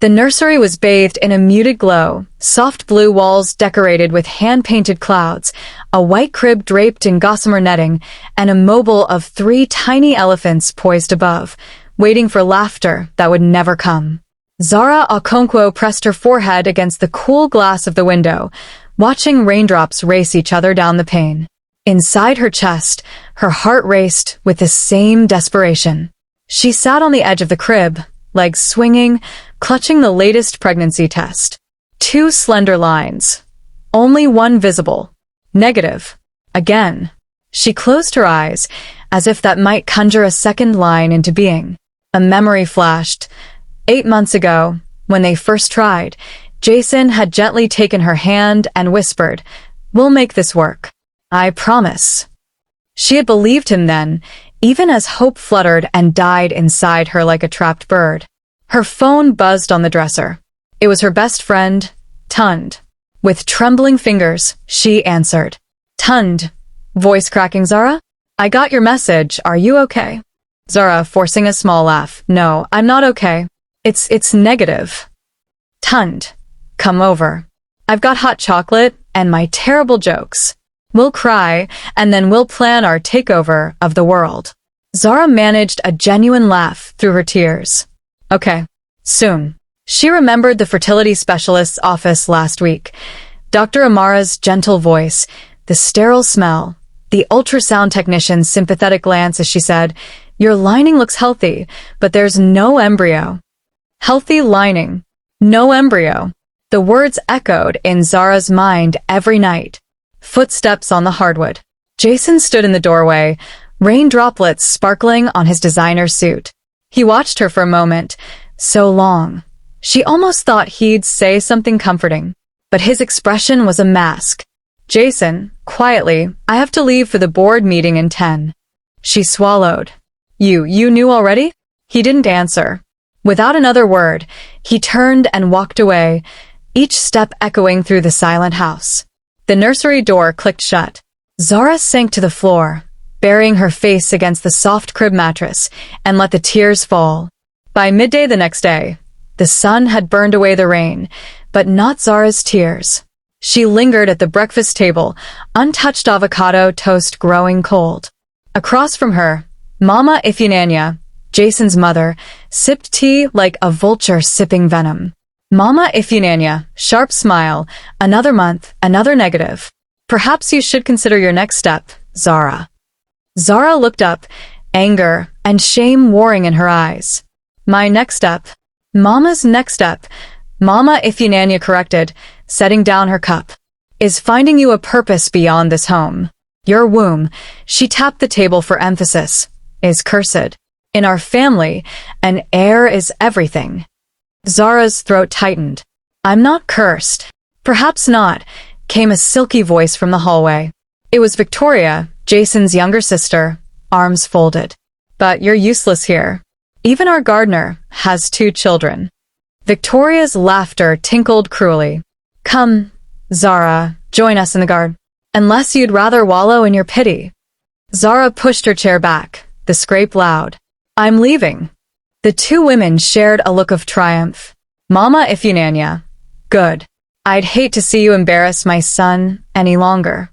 The nursery was bathed in a muted glow, soft blue walls decorated with hand-painted clouds, a white crib draped in gossamer netting, and a mobile of 3 tiny elephants poised above, waiting for laughter that would never come. Zara Okonkwo pressed her forehead against the cool glass of the window, watching raindrops race each other down the pane. Inside her chest, her heart raced with the same desperation. She sat on the edge of the crib, legs swinging, clutching the latest pregnancy test. 2 slender lines. Only one visible. Negative. Again. She closed her eyes, as if that might conjure a second line into being. A memory flashed. 8 months ago, when they first tried, Jason had gently taken her hand and whispered, "We'll make this work. I promise." She had believed him then, even as hope fluttered and died inside her like a trapped bird. Her phone buzzed on the dresser. It was her best friend, Tund. With trembling fingers, she answered. "Tund." Voice cracking. "Zara? I got your message. Are you okay?" Zara, forcing a small laugh. "No, I'm not okay. It's negative." "Tund. Come over. I've got hot chocolate and my terrible jokes. We'll cry, and then we'll plan our takeover of the world." Zara managed a genuine laugh through her tears. "Okay. Soon." She remembered the fertility specialist's office last week. Dr. Amara's gentle voice, the sterile smell, the ultrasound technician's sympathetic glance as she said, "Your lining looks healthy, but there's no embryo." Healthy lining. No embryo. The words echoed in Zara's mind every night. Footsteps on the hardwood. Jason stood in the doorway, rain droplets sparkling on his designer suit. He watched her for a moment. So long. She almost thought he'd say something comforting. But his expression was a mask. "Jason, quietly, I have to leave for the board meeting in 10. She swallowed. You knew already?" He didn't answer. Without another word, he turned and walked away, each step echoing through the silent house. The nursery door clicked shut. Zara sank to the floor, burying her face against the soft crib mattress, and let the tears fall. By midday the next day, the sun had burned away the rain, but not Zara's tears. She lingered at the breakfast table, untouched avocado toast growing cold. Across from her, Mama Ifunanya, Jason's mother, sipped tea like a vulture sipping venom. Mama Ifunanya, sharp smile, another month, another negative. "Perhaps you should consider your next step, Zara." Zara looked up, anger and shame warring in her eyes. "My next step." "Mama's next step," Mama Ifunanya corrected, setting down her cup, "is finding you a purpose beyond this home. Your womb," she tapped the table for emphasis, "is cursed. In our family, an heir is everything." Zara's throat tightened. "I'm not cursed." "Perhaps not," came a silky voice from the hallway. It was Victoria, Jason's younger sister, arms folded. "But you're useless here. Even our gardener has 2 children." Victoria's laughter tinkled cruelly. "Come, Zara, join us in the garden. Unless you'd rather wallow in your pity." Zara pushed her chair back, the scrape loud. "I'm leaving." The 2 women shared a look of triumph. Mama Ifunanya, "Good. I'd hate to see you embarrass my son any longer."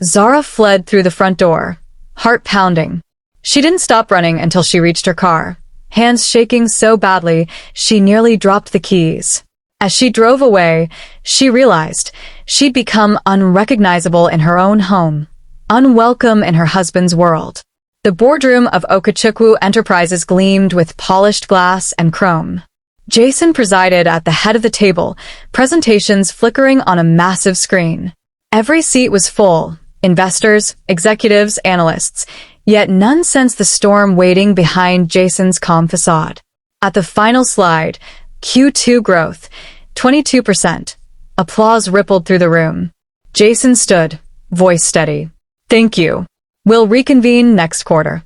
Zara fled through the front door, heart pounding. She didn't stop running until she reached her car, hands shaking so badly she nearly dropped the keys. As she drove away, she realized she'd become unrecognizable in her own home, unwelcome in her husband's world. The boardroom of Okechukwu Enterprises gleamed with polished glass and chrome. Jason presided at the head of the table, presentations flickering on a massive screen. Every seat was full, investors, executives, analysts, yet none sensed the storm waiting behind Jason's calm facade. At the final slide, Q2 growth, 22%. Applause rippled through the room. Jason stood, voice steady. "Thank you. We'll reconvene next quarter."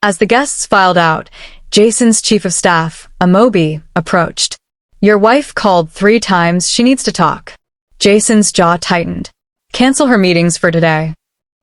As the guests filed out, Jason's chief of staff, Amobi, approached. "Your wife called 3 times. She needs to talk." Jason's jaw tightened. "Cancel her meetings for today."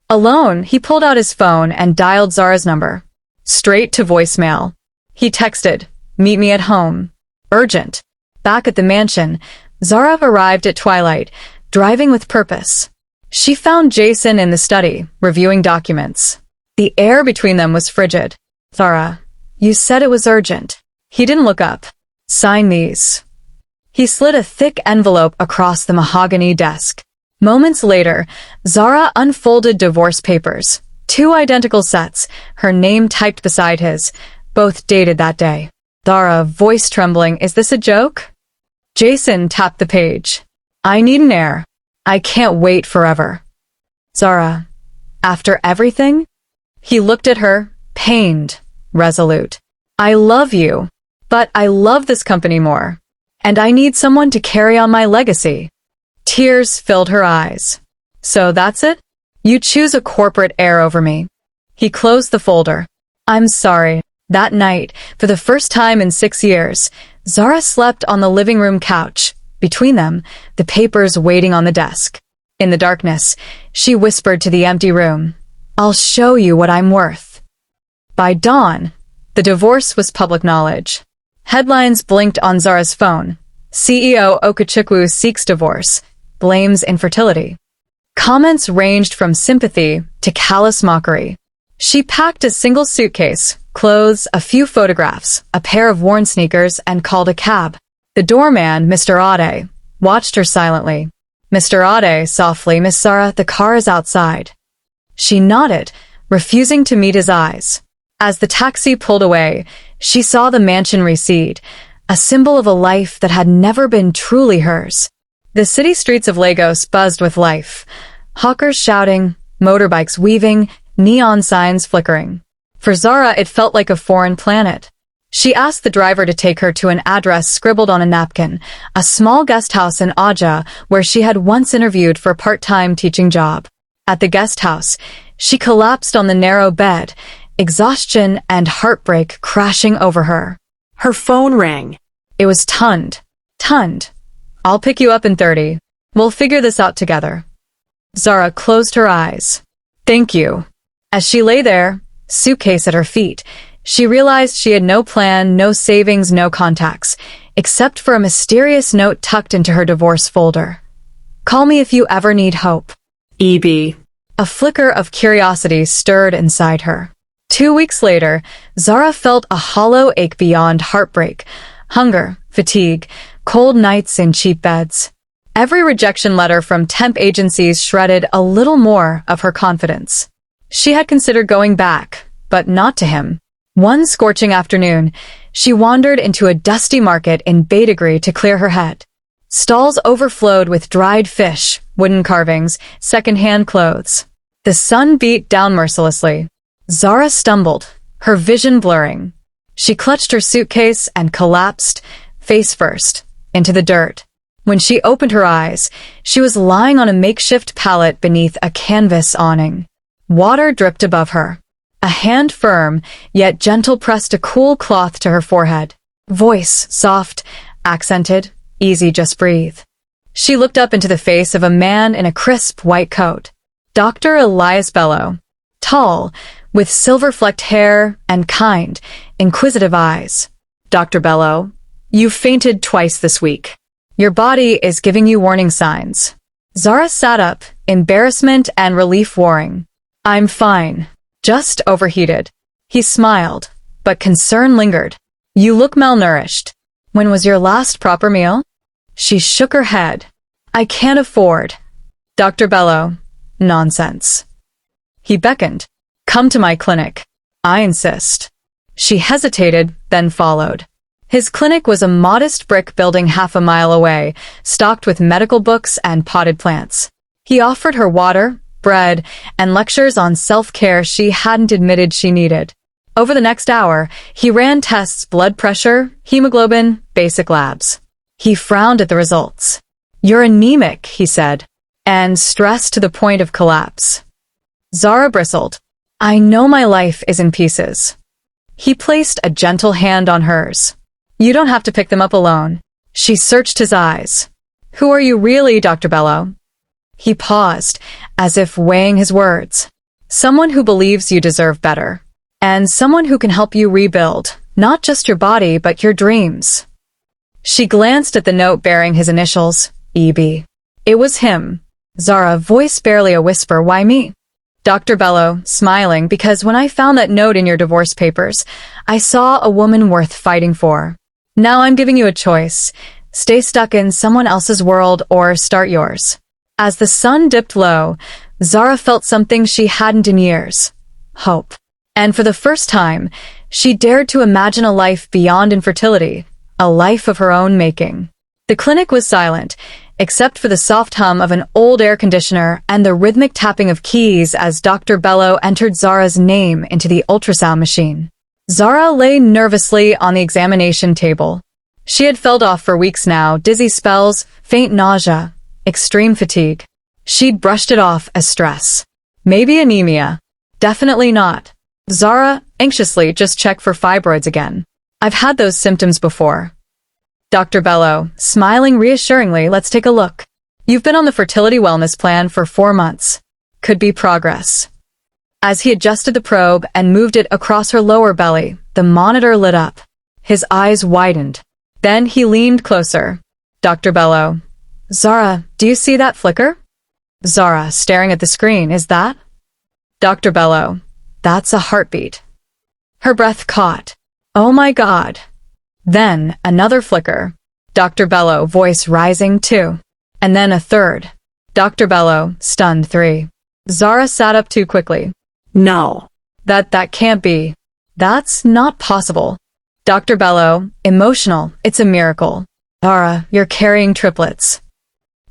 Alone, he pulled out his phone and dialed Zara's number. Straight to voicemail. He texted, "Meet me at home. Urgent." Back at the mansion, Zara arrived at twilight, driving with purpose. She found Jason in the study, reviewing documents. The air between them was frigid. "Zara, you said it was urgent." He didn't look up. "Sign these." He slid a thick envelope across the mahogany desk. Moments later, Zara unfolded divorce papers. 2 identical sets, her name typed beside his, both dated that day. Zara, voice trembling, "Is this a joke?" Jason tapped the page. "I need an heir. I can't wait forever." "Zara, after everything?" He looked at her, pained, resolute. "I love you, but I love this company more. And I need someone to carry on my legacy." Tears filled her eyes. "So that's it? You choose a corporate heir over me." He closed the folder. "I'm sorry." That night, for the first time in 6 years, Zara slept on the living room couch, between them, the papers waiting on the desk. In the darkness, she whispered to the empty room, "I'll show you what I'm worth." By dawn, the divorce was public knowledge. Headlines blinked on Zara's phone. CEO Okechukwu seeks divorce, blames infertility. Comments ranged from sympathy to callous mockery. She packed a single suitcase, clothes, a few photographs, a pair of worn sneakers, and called a cab. The doorman, Mr. Ade, watched her silently. "Mr. Ade," softly, "Miss Zara, the car is outside." She nodded, refusing to meet his eyes. As the taxi pulled away, she saw the mansion recede, a symbol of a life that had never been truly hers. The city streets of Lagos buzzed with life. Hawkers shouting, motorbikes weaving, neon signs flickering. For Zara, it felt like a foreign planet. She asked the driver to take her to an address scribbled on a napkin, a small guest house in Aja where she had once interviewed for a part-time teaching job. At the guest house, she collapsed on the narrow bed, exhaustion and heartbreak crashing over her. Her phone rang. It was Tund. "Tund, I'll pick you up in 30. We'll figure this out together." Zara closed her eyes. "Thank you." As she lay there, suitcase at her feet, she realized she had no plan, no savings, no contacts, except for a mysterious note tucked into her divorce folder. "Call me if you ever need hope. EB." A flicker of curiosity stirred inside her. 2 weeks later, Zara felt a hollow ache beyond heartbreak, hunger, fatigue, cold nights in cheap beds. Every rejection letter from temp agencies shredded a little more of her confidence. She had considered going back, but not to him. One scorching afternoon, she wandered into a dusty market in Badagry to clear her head. Stalls overflowed with dried fish, wooden carvings, second-hand clothes. The sun beat down mercilessly. Zara stumbled, her vision blurring. She clutched her suitcase and collapsed, face first, into the dirt. When she opened her eyes, she was lying on a makeshift pallet beneath a canvas awning. Water dripped above her. A hand firm, yet gentle, pressed a cool cloth to her forehead. Voice soft, accented, easy, just breathe. She looked up into the face of a man in a crisp white coat. Dr. Elias Bellow. Tall, with silver-flecked hair and kind, inquisitive eyes. "Dr. Bellow, you fainted twice this week. Your body is giving you warning signs." Zara sat up, embarrassment and relief warring. "I'm fine. Just overheated." He smiled, but concern lingered. "You look malnourished. When was your last proper meal?" She shook her head. "I can't afford." "Dr. Bellow, nonsense." He beckoned. "Come to my clinic. I insist." She hesitated, then followed. His clinic was a modest brick building half a mile away, stocked with medical books and potted plants. He offered her water, bread, and lectures on self-care she hadn't admitted she needed. Over the next hour, he ran tests: blood pressure, hemoglobin, basic labs. He frowned at the results. "You're anemic," he said, and stressed to the point of collapse. Zara bristled. "I know my life is in pieces." He placed a gentle hand on hers. "You don't have to pick them up alone." She searched his eyes. "Who are you really, Dr. Bellow?" He paused, as if weighing his words. "Someone who believes you deserve better. And someone who can help you rebuild, not just your body, but your dreams." She glanced at the note bearing his initials, EB. It was him. Zara, voice barely a whisper, why me? Dr. Bellow, smiling, because when I found that note in your divorce papers, I saw a woman worth fighting for. Now I'm giving you a choice. Stay stuck in someone else's world or start yours. As the sun dipped low, Zara felt something she hadn't in years. Hope. And for the first time, she dared to imagine a life beyond infertility, a life of her own making. The clinic was silent, except for the soft hum of an old air conditioner and the rhythmic tapping of keys as Dr. Bellow entered Zara's name into the ultrasound machine. Zara lay nervously on the examination table. She had felt off for weeks now, dizzy spells, faint nausea, extreme fatigue. She'd brushed it off as stress. Maybe anemia. Definitely not. Zara, anxiously, just check for fibroids again. I've had those symptoms before. Dr. Bellow, smiling reassuringly, let's take a look. You've been on the fertility wellness plan for 4 months. Could be progress. As he adjusted the probe and moved it across her lower belly, the monitor lit up. His eyes widened. Then he leaned closer. Dr. Bellow. Zara, do you see that flicker? Zara, staring at the screen, is that? Dr. Bellow. That's a heartbeat. Her breath caught. Oh my God. Then, another flicker. Dr. Bellow, voice rising, 2. And then a third. Dr. Bellow, stunned, 3. Zara sat up too quickly. No. That can't be. That's not possible. Dr. Bellow, emotional, it's a miracle. Zara, you're carrying triplets.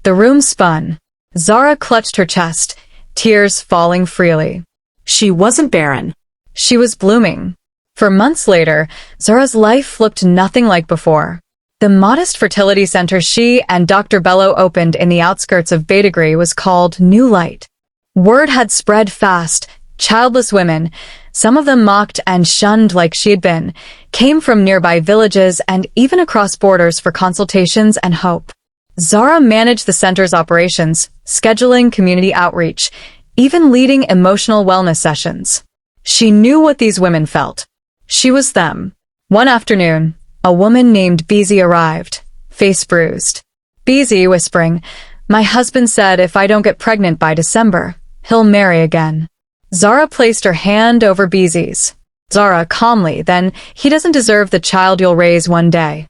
The room spun. Zara clutched her chest, tears falling freely. She wasn't barren. She was blooming. For months later, Zara's life looked nothing like before. The modest fertility center she and Dr. Bellow opened in the outskirts of Betagri was called New Light. Word had spread fast. Childless women, some of them mocked and shunned like she had been, came from nearby villages and even across borders for consultations and hope. Zara managed the center's operations, scheduling community outreach, even leading emotional wellness sessions. She knew what these women felt. She was them. One afternoon, a woman named BZ arrived, face bruised. BZ whispering, my husband said if I don't get pregnant by December, he'll marry again. Zara placed her hand over BZ's. Zara, calmly, then he doesn't deserve the child you'll raise one day.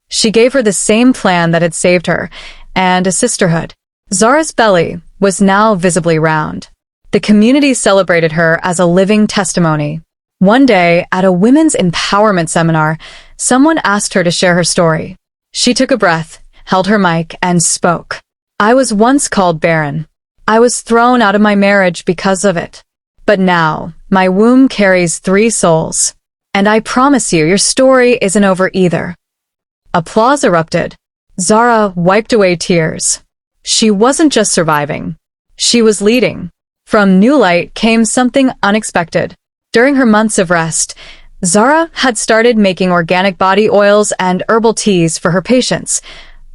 She gave her the same plan that had saved her, and a sisterhood. Zara's belly was now visibly round. The community celebrated her as a living testimony. One day, at a women's empowerment seminar, someone asked her to share her story. She took a breath, held her mic, and spoke. I was once called barren. I was thrown out of my marriage because of it. But now, my womb carries 3 souls. And I promise you, your story isn't over either. Applause erupted. Zara wiped away tears. She wasn't just surviving. She was leading. From New Light came something unexpected. During her months of rest, Zara had started making organic body oils and herbal teas for her patients,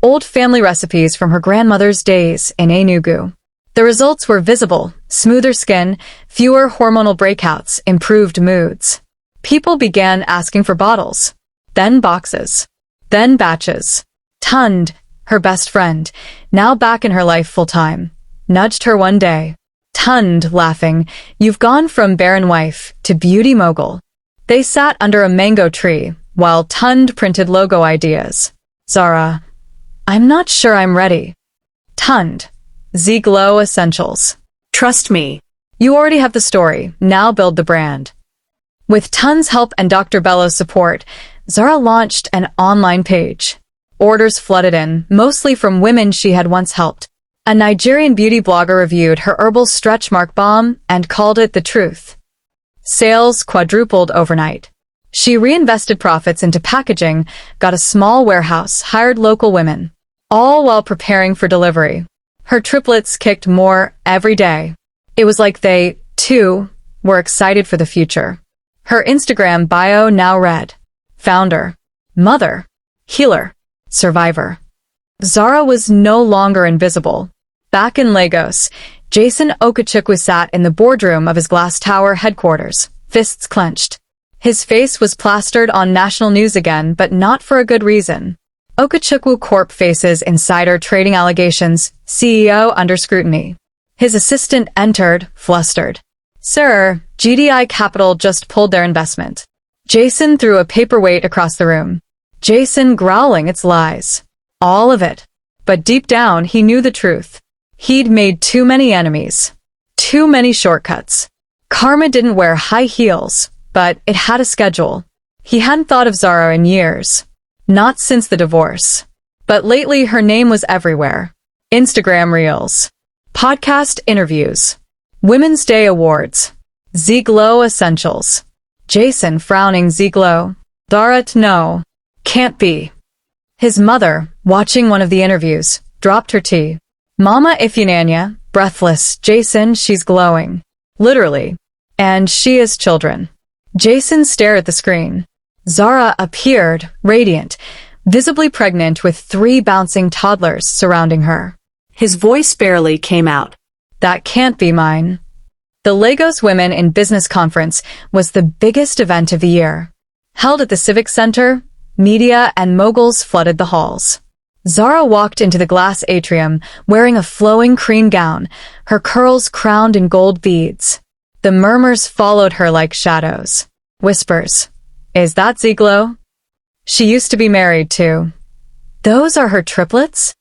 old family recipes from her grandmother's days in Enugu. The results were visible: smoother skin, fewer hormonal breakouts, improved moods. People began asking for bottles, then boxes, then batches. Tund, her best friend, now back in her life full-time, nudged her one day. Tund, laughing, you've gone from barren wife to beauty mogul. They sat under a mango tree, while Tund printed logo ideas. Zara, I'm not sure I'm ready. Tund, ZGlow Essentials. Trust me. You already have the story, now build the brand. With Tund's help and Dr. Bellow's support, Zara launched an online page. Orders flooded in, mostly from women she had once helped. A Nigerian beauty blogger reviewed her herbal stretch mark balm and called it the truth. Sales quadrupled overnight. She reinvested profits into packaging, got a small warehouse, hired local women, all while preparing for delivery. Her triplets kicked more every day. It was like they, too, were excited for the future. Her Instagram bio now read, founder, mother, healer, survivor. Zara was no longer invisible. Back in Lagos, Jason Okechukwu sat in the boardroom of his glass tower headquarters, fists clenched. His face was plastered on national news again, but not for a good reason. Okechukwu Corp faces insider trading allegations, CEO under scrutiny. His assistant entered, flustered. Sir, GDI Capital just pulled their investment. Jason threw a paperweight across the room. Jason growling its lies. All of it. But deep down, he knew the truth. He'd made too many enemies. Too many shortcuts. Karma didn't wear high heels, but it had a schedule. He hadn't thought of Zara in years. Not since the divorce. But lately her name was everywhere. Instagram Reels. Podcast interviews. Women's Day awards. ZGlow essentials. Jason frowning ZGlow. Zara, no. Can't be. His mother, watching one of the interviews, dropped her tea. Mama Ifyinanya, breathless. Jason, she's glowing. Literally. And she has children. Jason stared at the screen. Zara appeared, radiant, visibly pregnant with 3 bouncing toddlers surrounding her. His voice barely came out. That can't be mine. The Lagos Women in Business Conference was the biggest event of the year. Held at the Civic Center, media and moguls flooded the halls. Zara walked into the glass atrium wearing a flowing cream gown, her curls crowned in gold beads. The murmurs followed her like shadows. Whispers. Is that ZGlow? She used to be married too. Those are her triplets?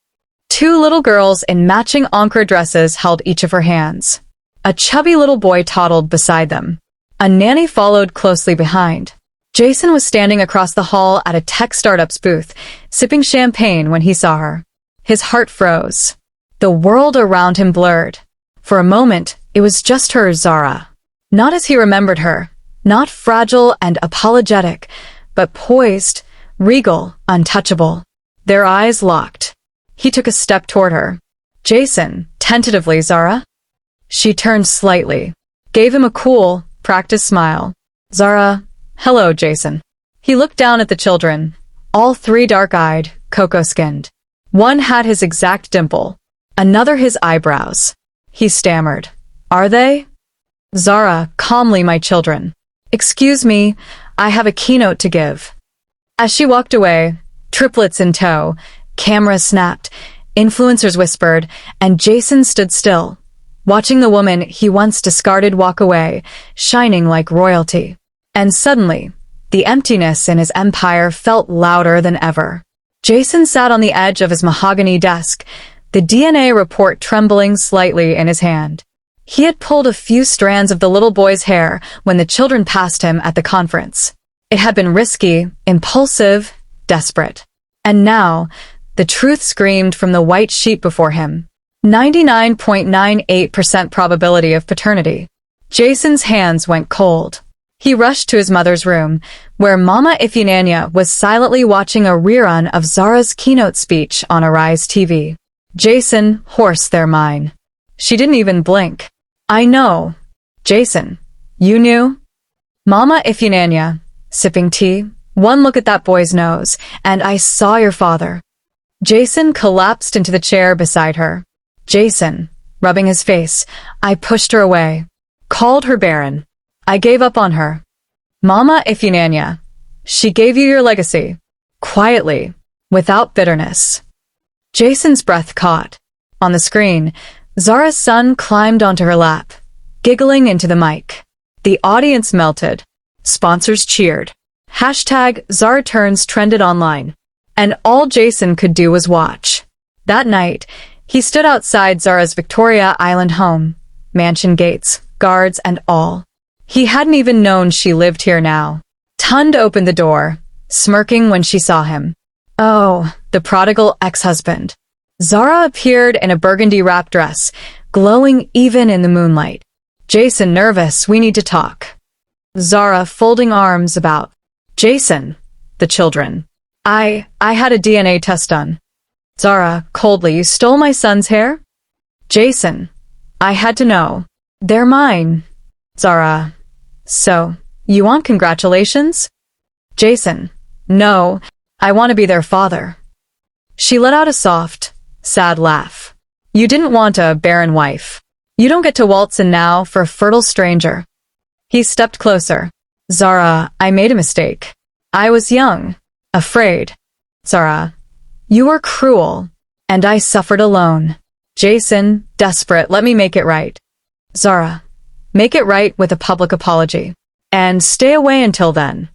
2 little girls in matching ochre dresses held each of her hands. A chubby little boy toddled beside them. A nanny followed closely behind. Jason was standing across the hall at a tech startup's booth, sipping champagne when he saw her. His heart froze. The world around him blurred. For a moment, it was just her, Zara. Not as he remembered her. Not fragile and apologetic, but poised, regal, untouchable. Their eyes locked. He took a step toward her. Jason, tentatively, Zara? She turned slightly, gave him a cool, practiced smile. Zara, hello, Jason. He looked down at the children, all 3 dark-eyed, cocoa-skinned. One had his exact dimple, another his eyebrows. He stammered. Are they? Zara, calmly, my children. Excuse me, I have a keynote to give. As she walked away, triplets in tow, cameras snapped, influencers whispered, and Jason stood still, watching the woman he once discarded walk away, shining like royalty. And suddenly, the emptiness in his empire felt louder than ever. Jason sat on the edge of his mahogany desk, the DNA report trembling slightly in his hand. He had pulled a few strands of the little boy's hair when the children passed him at the conference. It had been risky, impulsive, desperate. And now, the truth screamed from the white sheet before him. 99.98% probability of paternity. Jason's hands went cold. He rushed to his mother's room, where Mama Ifyinanya was silently watching a rerun of Zara's keynote speech on Arise TV. Jason, horse, they're mine. She didn't even blink. I know. Jason, you knew? Mama Ifyinanya, sipping tea, one look at that boy's nose, and I saw your father. Jason collapsed into the chair beside her. Jason, rubbing his face, I pushed her away. Called her Barren. I gave up on her. Mama Ifyinanya, she gave you your legacy. Quietly, without bitterness. Jason's breath caught. On the screen, Zara's son climbed onto her lap, giggling into the mic. The audience melted. Sponsors cheered. Hashtag Zara Turns trended online. And all Jason could do was watch. That night, he stood outside Zara's Victoria Island home, mansion gates, guards, and all. He hadn't even known she lived here now. Tund opened the door, smirking when she saw him. Oh, the prodigal ex-husband. Zara appeared in a burgundy wrap dress, glowing even in the moonlight. Jason, nervous, we need to talk. Zara, folding arms about. Jason, the children. I had a DNA test done. Zara, coldly, you stole my son's hair? Jason, I had to know. They're mine. Zara, so, you want congratulations? Jason, no, I want to be their father. She let out a soft, sad laugh. You didn't want a barren wife. You don't get to waltz in now for a fertile stranger. He stepped closer. Zara, I made a mistake. I was young. Afraid. Zara, You were cruel, and I suffered alone. Jason, desperate, let me make it right. Zara, make it right with a public apology. And stay away until then.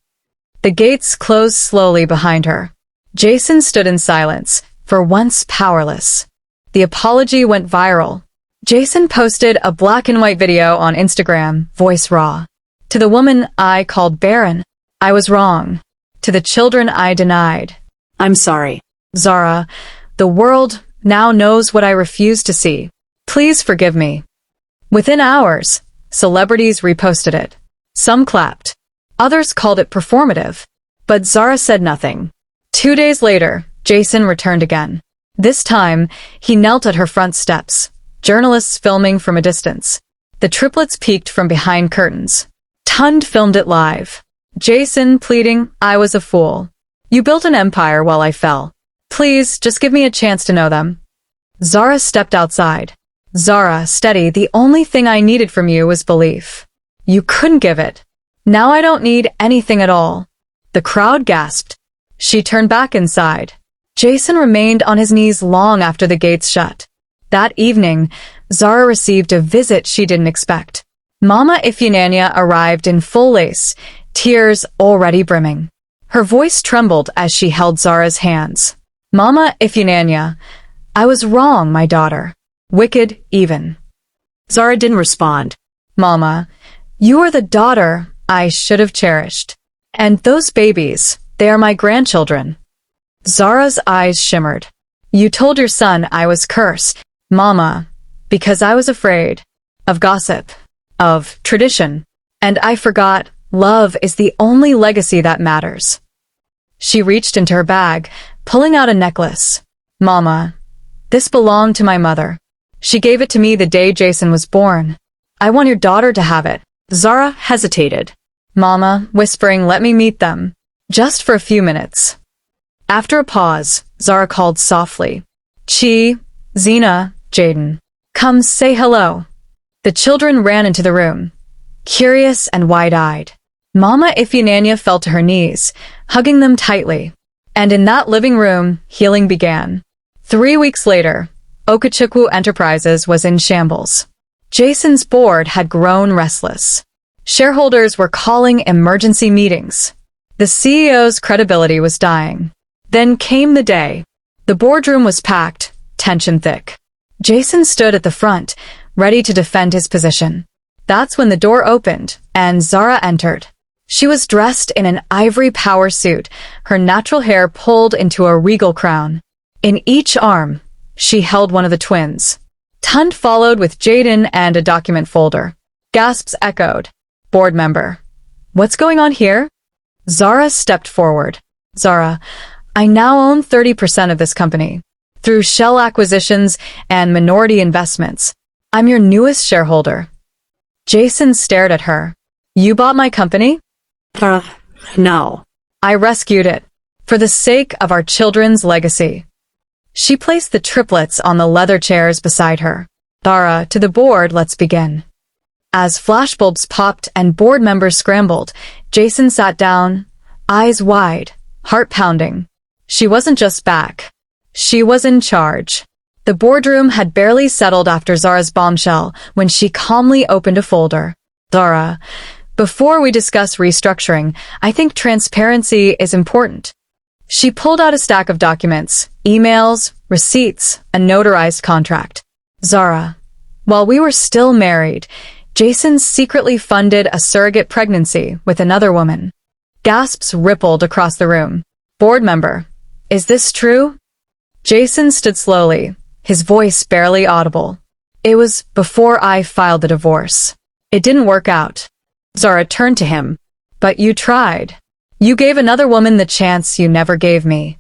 The gates closed slowly behind her. Jason stood in silence, for once powerless. The apology went viral. Jason posted a black and white video on Instagram, voice raw. To the woman I called Barren, I was wrong. To the children I denied. I'm sorry. Zara, the world now knows what I refused to see. Please forgive me. Within hours, celebrities reposted it. Some clapped. Others called it performative. But Zara said nothing. 2 days later, Jason returned again. This time, he knelt at her front steps. Journalists filming from a distance. The triplets peeked from behind curtains. Tund filmed it live. Jason pleading, I was a fool. You built an empire while I fell. Please, just give me a chance to know them. Zara stepped outside. Zara, steady, the only thing I needed from you was belief. You couldn't give it. Now I don't need anything at all. The crowd gasped. She turned back inside. Jason remained on his knees long after the gates shut. That evening, Zara received a visit she didn't expect. Mama Ifyinanya arrived in full lace, tears already brimming. Her voice trembled as she held Zara's hands. Mama Ifyinanya, I was wrong, my daughter. Wicked, even. Zara didn't respond. Mama, you are the daughter I should have cherished. And those babies, they are my grandchildren. Zara's eyes shimmered. You told your son I was cursed, Mama, because I was afraid of gossip, of tradition, and I forgot love is the only legacy that matters. She reached into her bag, pulling out a necklace. Mama, this belonged to my mother. She gave it to me the day Jason was born. I want your daughter to have it. Zara hesitated. Mama, whispering, let me meet them. Just for a few minutes. After a pause, Zara called softly. Chi, Zena, Jaden. Come say hello. The children ran into the room, curious and wide-eyed. Mama Ifyinanya fell to her knees, hugging them tightly. And in that living room, healing began. 3 weeks later, Okechukwu Enterprises was in shambles. Jason's board had grown restless. Shareholders were calling emergency meetings. The CEO's credibility was dying. Then came the day. The boardroom was packed, tension thick. Jason stood at the front, ready to defend his position. That's when the door opened, and Zara entered. She was dressed in an ivory power suit, her natural hair pulled into a regal crown. In each arm, she held one of the twins. Tund followed with Jaden and a document folder. Gasps echoed. Board member. What's going on here? Zara stepped forward. Zara, I now own 30% of this company. Through shell acquisitions and minority investments. I'm your newest shareholder. Jason stared at her. You bought my company? No. I rescued it. For the sake of our children's legacy. She placed the triplets on the leather chairs beside her. Zara, to the board, let's begin. As flashbulbs popped and board members scrambled, Jason sat down, eyes wide, heart pounding. She wasn't just back. She was in charge. The boardroom had barely settled after Zara's bombshell when she calmly opened a folder. Zara, before we discuss restructuring, I think transparency is important. She pulled out a stack of documents, emails, receipts, a notarized contract. Zara, while we were still married, Jason secretly funded a surrogate pregnancy with another woman. Gasps rippled across the room. Board member, is this true? Jason stood slowly, his voice barely audible. It was before I filed the divorce. It didn't work out. Zara turned to him. But you tried. You gave another woman the chance you never gave me.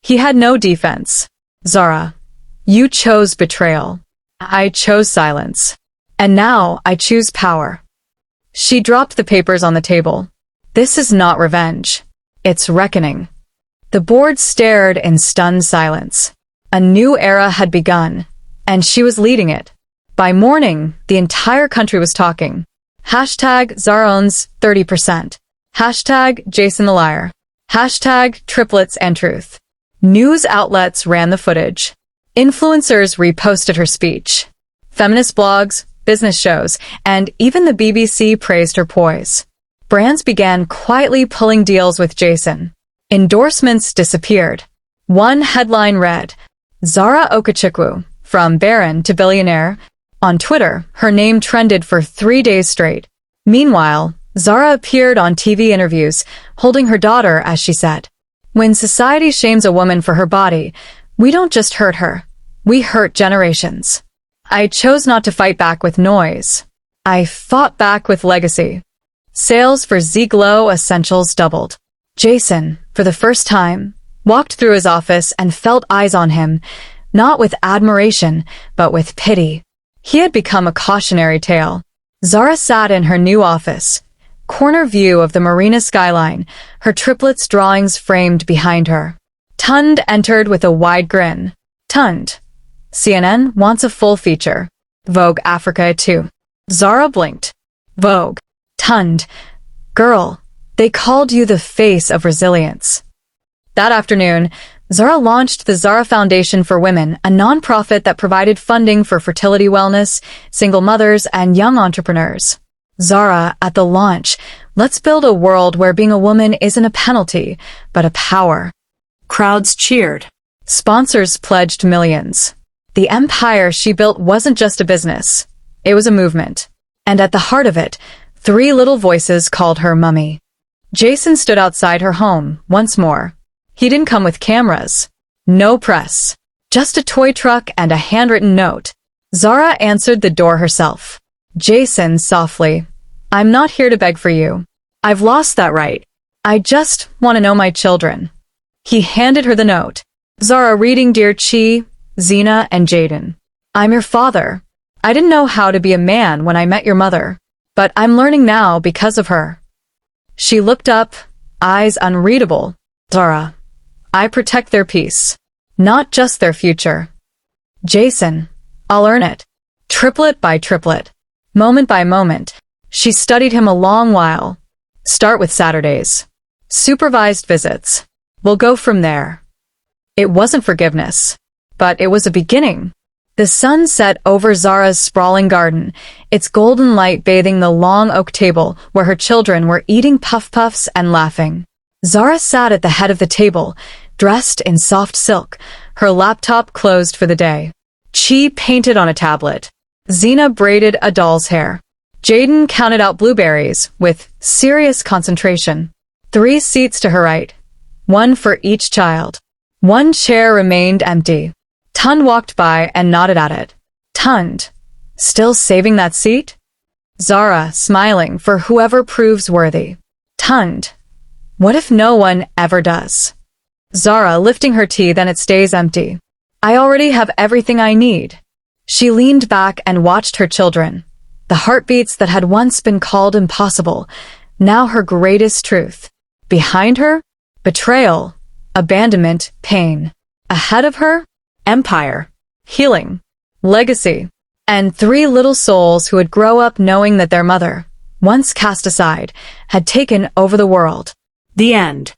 He had no defense. Zara, you chose betrayal. I chose silence. And now I choose power. She dropped the papers on the table. This is not revenge. It's reckoning. The board stared in stunned silence. A new era had begun, and she was leading it. By morning, the entire country was talking. Hashtag Zara owns 30%. Hashtag Jason the liar. Hashtag triplets and truth. News outlets ran the footage. Influencers reposted her speech. Feminist blogs, business shows, and even the BBC praised her poise. Brands began quietly pulling deals with Jason. Endorsements disappeared. One headline read, Zara Okachukwu, from Barren to billionaire. On Twitter, her name trended for 3 days straight. Meanwhile, Zara appeared on TV interviews, holding her daughter as she said, "When society shames a woman for her body, we don't just hurt her, we hurt generations. I chose not to fight back with noise. I fought back with legacy." Sales for ZGlow essentials doubled. Jason, for the first time, walked through his office and felt eyes on him, not with admiration, but with pity. He had become a cautionary tale. Zara sat in her new office, corner view of the marina skyline, her triplets drawings framed behind her. Tund entered with a wide grin. Tund. CNN wants a full feature. Vogue Africa too. Zara blinked. Vogue. Tund. Girl, they called you the face of resilience. That afternoon, Zara launched the Zara Foundation for Women, a nonprofit that provided funding for fertility wellness, single mothers, and young entrepreneurs. Zara, at the launch, let's build a world where being a woman isn't a penalty, but a power. Crowds cheered. Sponsors pledged millions. The empire she built wasn't just a business. It was a movement. And at the heart of it, 3 little voices called her Mummy. Jason stood outside her home, once more. He didn't come with cameras. No press. Just a toy truck and a handwritten note. Zara answered the door herself. Jason softly, "I'm not here to beg for you. I've lost that right. I just want to know my children." He handed her the note. Zara reading Dear Chi, Zena, and Jaden. "I'm your father. I didn't know how to be a man when I met your mother, but I'm learning now because of her." She looked up, eyes unreadable. "Zara, I protect their peace, not just their future." "Jason, I'll earn it." Triplet by triplet, moment by moment, she studied him a long while. "Start with Saturdays. Supervised visits. We'll go from there." It wasn't forgiveness, but it was a beginning. The sun set over Zara's sprawling garden, its golden light bathing the long oak table where her children were eating puff-puffs and laughing. Zara sat at the head of the table, dressed in soft silk, her laptop closed for the day. Chi painted on a tablet. Zena braided a doll's hair. Jaden counted out blueberries with serious concentration. 3 seats to her right, 1 for each child. 1 chair remained empty. Tund walked by and nodded at it. Tund, still saving that seat? Zara, smiling for whoever proves worthy. Tund, what if no one ever does? Zara, lifting her tea, then it stays empty. I already have everything I need. She leaned back and watched her children. The heartbeats that had once been called impossible, now her greatest truth. Behind her, betrayal, abandonment, pain. Ahead of her, empire, healing, legacy, and 3 little souls who would grow up knowing that their mother, once cast aside, had taken over the world. The end.